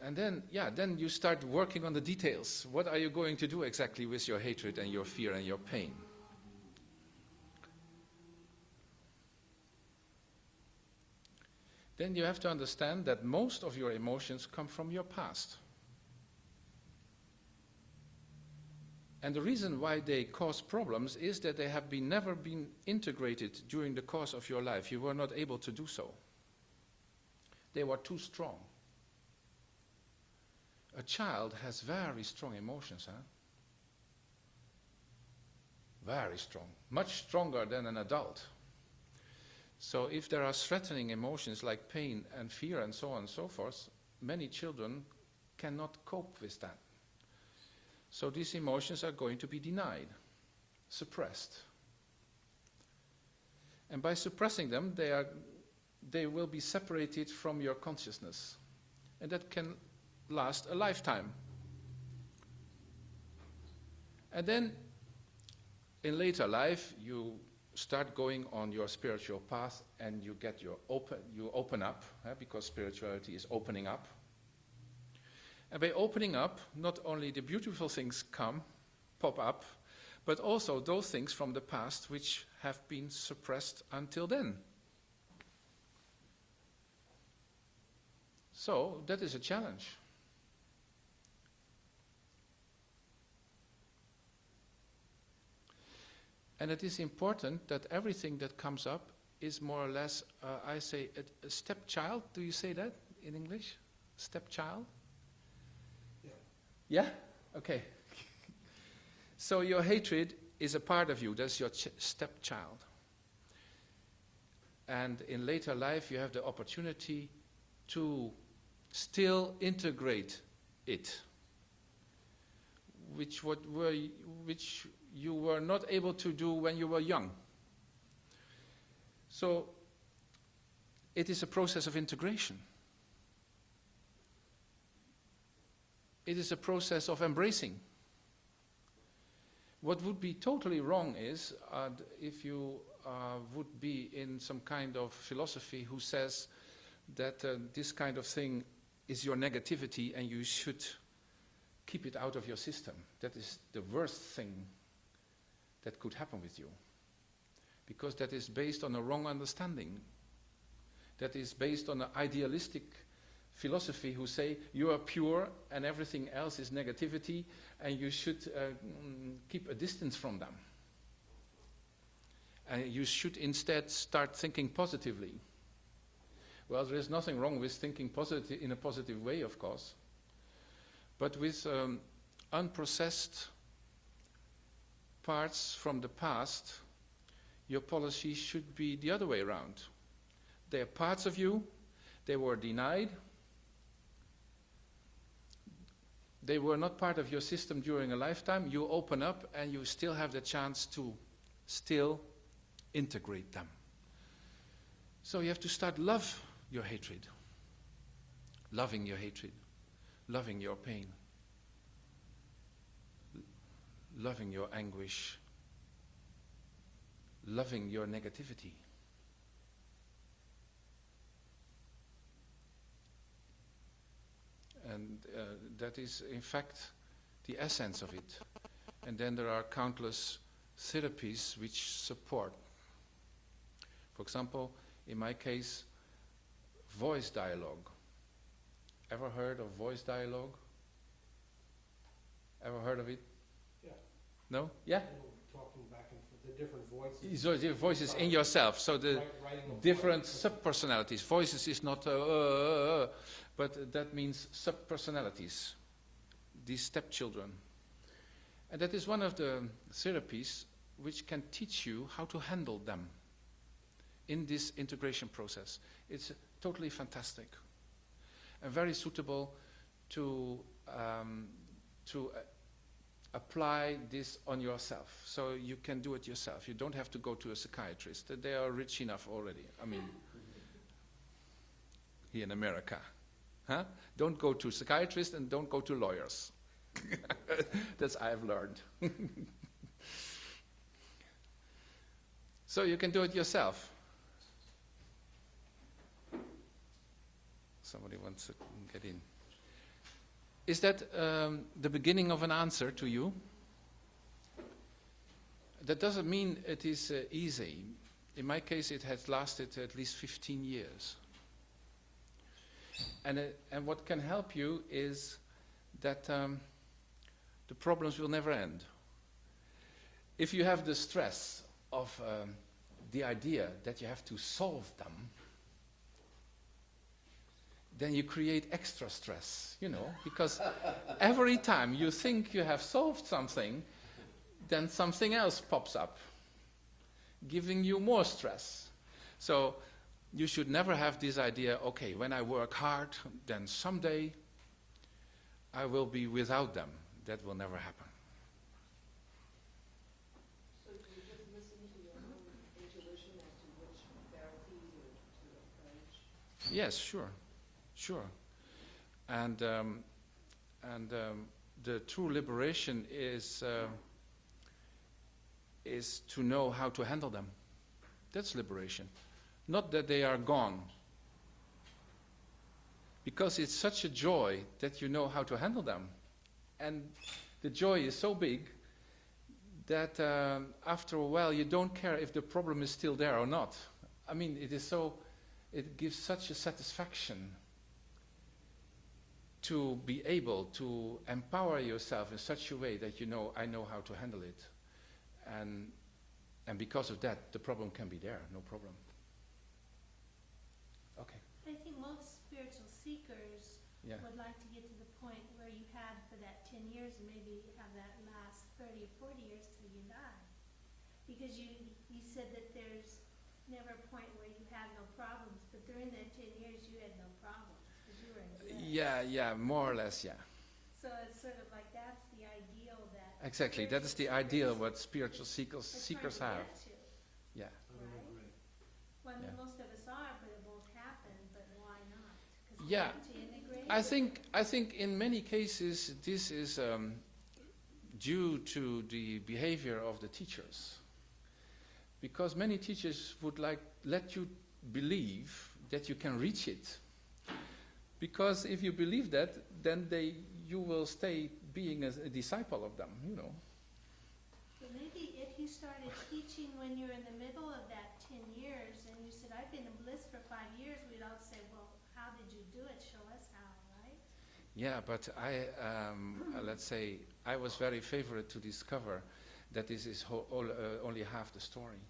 And then, yeah, then you start working on the details. What are you going to do exactly with your hatred and your fear and your pain? Then you have to understand that most of your emotions come from your past. And the reason why they cause problems is that they have never been integrated during the course of your life. You were not able to do so. They were too strong. A child has very strong emotions, huh? Very strong. Much stronger than an adult. So if there are threatening emotions like pain and fear and so on and so forth, many children cannot cope with that. So these emotions are going to be denied, suppressed. And by suppressing them, they will be separated from your consciousness. And that can last a lifetime. And then, in later life, you start going on your spiritual path and you open up, because spirituality is opening up. And by opening up, not only the beautiful things pop up, but also those things from the past which have been suppressed until then. So, that is a challenge. And it is important that everything that comes up is more or less, I say, a stepchild. Do you say that in English? Stepchild? Yeah? Okay. So your hatred is a part of you. That's your stepchild. And in later life, you have the opportunity to still integrate it, which you were not able to do when you were young. So it is a process of integration. It is a process of embracing. What would be totally wrong is if you would be in some kind of philosophy who says that this kind of thing is your negativity and you should keep it out of your system. That is the worst thing that could happen with you. Because that is based on a wrong understanding. That is based on an idealistic philosophy who say you are pure and everything else is negativity and you should keep a distance from them. And you should instead start thinking positively. Well, there is nothing wrong with thinking positive in a positive way, of course. But with unprocessed parts from the past, your policy should be the other way around. They are parts of you, they were denied, they were not part of your system during a lifetime. You open up and you still have the chance to still integrate them. So you have to start love your hatred, loving your hatred, loving your pain, loving your anguish, loving your negativity. And that is, in fact, the essence of it. And then there are countless therapies which support. For example, in my case, voice dialogue. Ever heard of voice dialogue? Ever heard of it? Yeah. No? Yeah? Talking back and forth, the different voices. So the voices in yourself. So the different subpersonalities. Voices is not, but that means subpersonalities. These stepchildren. And that is one of the therapies which can teach you how to handle them in this integration process. It's totally fantastic and very suitable to apply this on yourself. So you can do it yourself. You don't have to go to a psychiatrist. They are rich enough already. I mean, here in America. Huh? Don't go to psychiatrists and don't go to lawyers. That's I've learned. So you can do it yourself. Somebody wants to get in. Is that the beginning of an answer to you? That doesn't mean it is easy. In my case, it has lasted at least 15 years. And what can help you is that the problems will never end. If you have the stress of the idea that you have to solve them, then you create extra stress, you know, because every time you think you have solved something, then something else pops up, giving you more stress. So you should never have this idea, okay, when I work hard, then someday I will be without them. That will never happen. So you just listen to your own intuition as to which therapy to approach? Yes, sure. And the true liberation is to know how to handle them. That's liberation. Not that they are gone. Because it's such a joy that you know how to handle them. And the joy is so big that after a while you don't care if the problem is still there or not. I mean, it gives such a satisfaction to be able to empower yourself in such a way that you know, I know how to handle it. And because of that, the problem can be there, no problem. Okay. I think most spiritual seekers would like to get to the point where you had for that 10 years and maybe have that last 30 or 40 years till you die. Because you said that there's never a point where you had no problems, but during that 10 years you had no problems because you were in bliss. Yeah, more or less, yeah. So it's sort of like that's the ideal that... Exactly, that is the ideal what spiritual seekers have. Yeah. Right? Well, I mean, most of us are, but it won't happen, but why not? Yeah, I think in many cases this is due to the behavior of the teachers. Because many teachers would let you believe that you can reach it. Because if you believe that, then you will stay being a disciple of them, you know. But maybe if you started teaching when you're in the middle of that 10 years and you said, I've been in bliss for 5 years, we'd all say, well, how did you do it? Show us how, right? Yeah, but let's say, I was very favored to discover that this is only half the story.